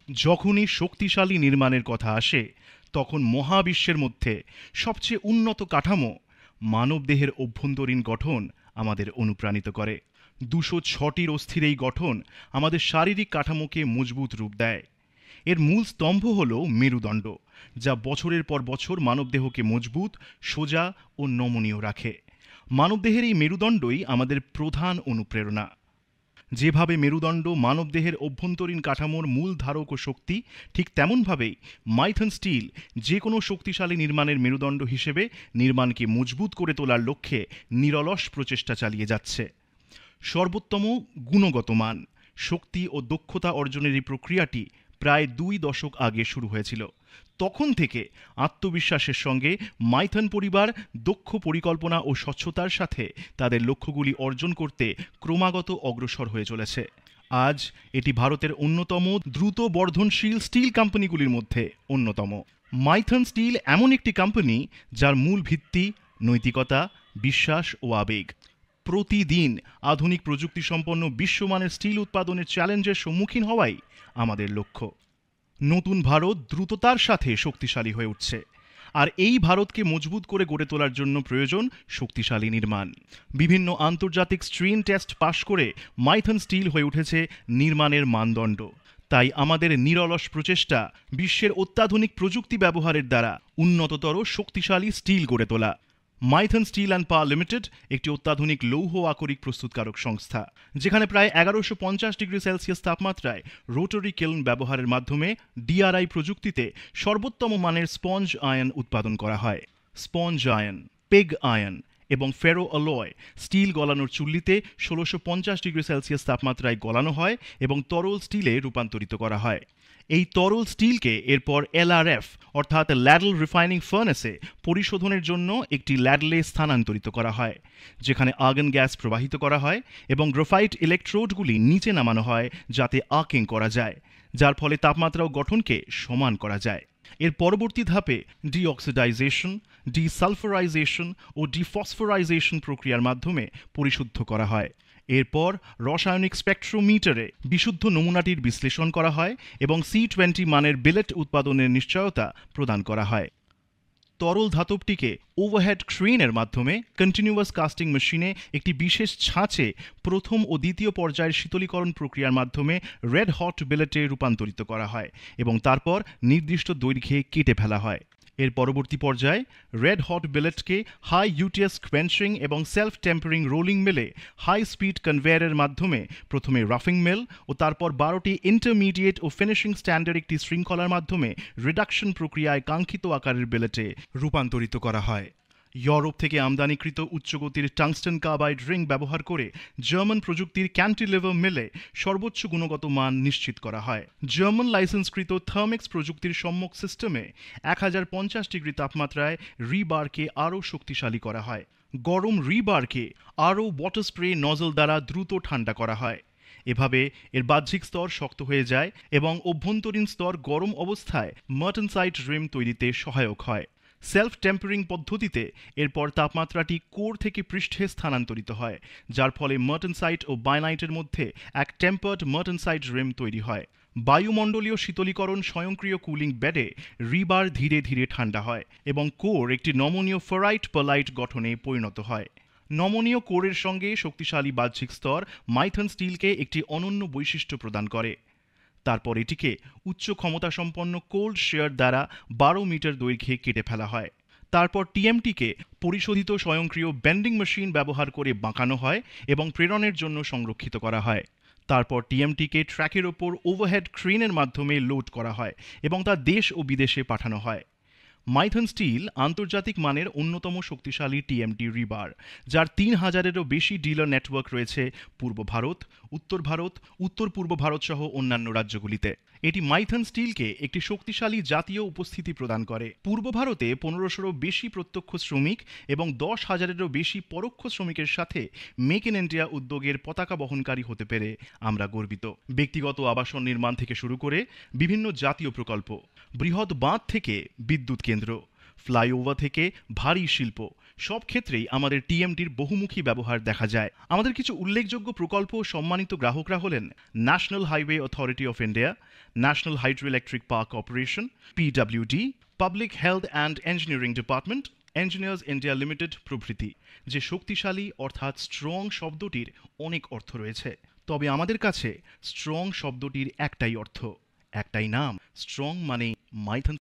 যখনই শক্তিশালী নির্মাণের কথা আসে তখন মহাবিশ্বের মধ্যে সবচেয়ে উন্নত কাঠামো মানবদেহের অভ্যন্তরীণ গঠন আমাদের অনুপ্রাণিত করে। ২০৬টির অস্থির এই গঠন আমাদের শারীরিক কাঠামোকে মজবুত রূপ দেয়। এর মূল স্তম্ভ হল মেরুদণ্ড, যা বছরের পর বছর মানবদেহকে মজবুত, সোজা ও নমনীয় রাখে। মানবদেহের এই মেরুদণ্ডই আমাদের প্রধান অনুপ্রেরণা। যেভাবে মেরুদণ্ড মানবদেহের অভ্যন্তরীণ কাঠামোর মূল ধারক ও শক্তি, ঠিক তেমনভাবেই মাইথন স্টিল যে কোনো শক্তিশালী নির্মাণের মেরুদণ্ড হিসেবে নির্মাণকে মজবুত করে তোলার লক্ষ্যে নিরলস প্রচেষ্টা চালিয়ে যাচ্ছে। সর্বোত্তম গুণগত মান, শক্তি ও দক্ষতা অর্জনের এই প্রক্রিয়াটি প্রায় ২ দশক আগে শুরু হয়েছিল। তখন থেকে আত্মবিশ্বাসের সঙ্গে মাইথন পরিবার দক্ষ পরিকল্পনা ও স্বচ্ছতার সাথে তাদের লক্ষ্যগুলি অর্জন করতে ক্রমাগত অগ্রসর হয়ে চলেছে। আজ এটি ভারতের অন্যতম দ্রুত বর্ধনশীল স্টিল কোম্পানিগুলির মধ্যে অন্যতম। মাইথন স্টিল এমন একটি কোম্পানি যার মূল ভিত্তি নৈতিকতা, বিশ্বাস ও আবেগ। প্রতিদিন আধুনিক প্রযুক্তি সম্পন্ন বিশ্বমানের স্টিল উৎপাদনের চ্যালেঞ্জের সম্মুখীন হওয়াই আমাদের লক্ষ্য। নতুন ভারত দ্রুততার সাথে শক্তিশালী হয়ে উঠছে, আর এই ভারতকে মজবুত করে গড়ে তোলার জন্য প্রয়োজন শক্তিশালী নির্মাণ। বিভিন্ন আন্তর্জাতিক স্ট্রেন টেস্ট পাশ করে মাইথন স্টিল হয়ে উঠেছে নির্মাণের মানদণ্ড। তাই আমাদের নিরলস প্রচেষ্টা বিশ্বের অত্যাধুনিক প্রযুক্তি ব্যবহারের দ্বারা উন্নততর শক্তিশালী স্টিল গড়ে তোলা। Maithon steel and power limited একটি অত্যাধুনিক লৌহ আকরিক প্রস্তুতকারক সংস্থা, যেখানে প্রায় ১১৫০ ডিগ্রি সেলসিয়াস তাপমাত্রায় রোটারি কিল্ন ব্যবহারের মাধ্যমে ডিআরআই প্রযুক্তিতে সর্বোত্তম মানের স্পঞ্জ আয়ন উৎপাদন করা হয়। স্পঞ্জ আয়ন, পেগ আয়ন এবং ফেরো অলয় স্টিল গলানোর চুল্লিতে ১৬৫০ ডিগ্রি সেলসিয়াস তাপমাত্রায় গলানো হয় এবং তরল স্টিলে রূপান্তরিত করা হয়। এই তরল স্টিলকে এরপর এলআরএফ অর্থাৎ ল্যাডল রিফাইনিং ফার্নেসে পরিশোধনের জন্য একটি ল্যাডলে স্থানান্তরিত করা হয়, যেখানে আর্গন গ্যাস প্রবাহিত করা হয় এবং গ্রাফাইট ইলেকট্রোডগুলি নিচে নামানো হয় যাতে আর্কিং করা যায়, যার ফলে তাপমাত্রা ও গঠনকে সমান করা যায়। এর পরবর্তী ধাপে ডিঅক্সিডাইজেশন, ডিসালফারাইজেশন ও ডিফসফোরাইজেশন প্রক্রিয়ার মাধ্যমে পরিশুদ্ধ করা হয়। এরপর রাসায়নিক স্পেকট্রোমিটারে বিশুদ্ধ নমুনাটির বিশ্লেষণ করা হয় এবং C20 মানের বিলেট উৎপাদনের নিশ্চয়তা প্রদান করা হয়। তরল ধাতবটিকে ওভারহেড ক্রেনের মাধ্যমে কন্টিনিউয়াস কাস্টিং মেশিনে একটি বিশেষ ছাঁচে প্রথম ও দ্বিতীয় পর্যায়ের শীতলীকরণ প্রক্রিয়ার মাধ্যমে রেড হট বিলেটে রূপান্তরিত করা হয় এবং তারপর নির্দিষ্ট দৈর্ঘ্যে কেটে ফেলা হয়। এর পরবর্তী পর্যায়ে রেড হট বিলেটকে হাই ইউটিএস কোয়েঞ্চিং এবং সেলফ টেম্পারিং রোলিং মিলে হাই স্পিড কনভেয়ারের মাধ্যমে প্রথমে রাফিং মিল ও তারপর ১২টি ইন্টারমিডিয়েট ও ফিনিশিং স্ট্যান্ডার্ড একটি শৃঙ্খলার মাধ্যমে রিডাকশন প্রক্রিয়ায় কাঙ্ক্ষিত আকারের বিলেটে রূপান্তরিত করা হয়। ইউরোপ থেকে আমদানিকৃত উচ্চগতির টাংস্টেন কার্বাইড রিং ব্যবহার করে জার্মান প্রযুক্তির ক্যান্টিলিভার মিলে সর্বোচ্চ গুণগত মান নিশ্চিত করা হয়। জার্মান লাইসেন্সকৃত থার্মেক্স প্রযুক্তির সম্মুখ সিস্টেমে ১০৫০ ডিগ্রি তাপমাত্রায় রিবারকে আরও শক্তিশালী করা হয়। গরম রিবারকে আরও ওয়াটার স্প্রে নজল দ্বারা দ্রুত ঠান্ডা করা হয়। এভাবে এর বাহ্যিক স্তর শক্ত হয়ে যায় এবং অভ্যন্তরীণ স্তর গরম অবস্থায় মার্টেনসাইট রিম তৈরিতে সহায়ক হয়। সেলফ টেম্পারিং পদ্ধতিতে এরপর তাপমাত্রাটি কোর থেকে পৃষ্ঠে স্থানান্তরিত হয়, যার ফলে মার্টেনসাইট ও বায়নাইটের মধ্যে এক টেম্পার্ড মার্টেনসাইট রিম তৈরি হয়। বায়ুমণ্ডলীয় শীতলীকরণ স্বয়ংক্রিয় কুলিং বেডে রিবার ধীরে ধীরে ঠান্ডা হয় এবং কোর একটি নমনীয় ফেরাইট পারলাইট গঠনে পরিণত হয়। নমনীয় কোরের সঙ্গে শক্তিশালী বাহ্যিক স্তর মাইথন স্টিলকে একটি অনন্য বৈশিষ্ট্য প্রদান করে। তারপর এটিকে উচ্চ ক্ষমতাসম্পন্ন কোল্ড শেয়ার দ্বারা ১২ মিটার দৈর্ঘ্যে কেটে ফেলা হয়। তারপর টিএমটিকে পরিশোধিত স্বয়ংক্রিয় বেন্ডিং মেশিন ব্যবহার করে বাঁকানো হয় এবং প্রেরণের জন্য সংরক্ষিত করা হয়। তারপর টিএমটিকে ট্র্যাকের ওপর ওভারহেড ক্রেনের মাধ্যমে লোড করা হয় এবং তা দেশ ও বিদেশে পাঠানো হয়। মাইথন স্টিল আন্তর্জাতিক মানের অন্যতম শক্তিশালী টিএমটি রিবার, যার ৩,০০০-এরও বেশি ডিলার নেটওয়ার্ক রয়েছে পূর্ব ভারত, উত্তর পূর্ব ভারত সহ অন্যান্য রাজ্যগুলিতে। এটি মাইথন স্টিলকে একটি শক্তিশালী জাতীয় উপস্থিতি প্রদান করে। পূর্ব ভারতে ১৫০০-রও বেশি প্রত্যক্ষ শ্রমিক এবং ১০,০০০-এরও বেশি পরোক্ষ শ্রমিকের সাথে মেক ইন ইন্ডিয়া উদ্যোগের পতাকা বহনকারী হতে পেরে আমরা গর্বিত। ব্যক্তিগত আবাসন নির্মাণ থেকে শুরু করে বিভিন্ন জাতীয় প্রকল্প, বৃহৎ বাঁধ থেকে বিদ্যুৎ কেন্দ্র, ফ্লাইওভার থেকে ভারী শিল্প, সব ক্ষেত্রেই আমাদের টিএমটির বহুমুখী ব্যবহার দেখা যায়। আমাদের কিছু উল্লেখযোগ্য প্রকল্প ও সম্মানিত গ্রাহকরা হলেন national highway authority of India, national hydro electric power corporation, PWD, public health and engineering department, engineers India limited প্রভৃতি। যে শক্তিশালী অর্থাৎ স্ট্রং শব্দটির অনেক অর্থ রয়েছে, তবে আমাদের কাছে স্ট্রং শব্দটির একটাই অর্থ, একটাই নাম। স্ট্রং মানে মাইথন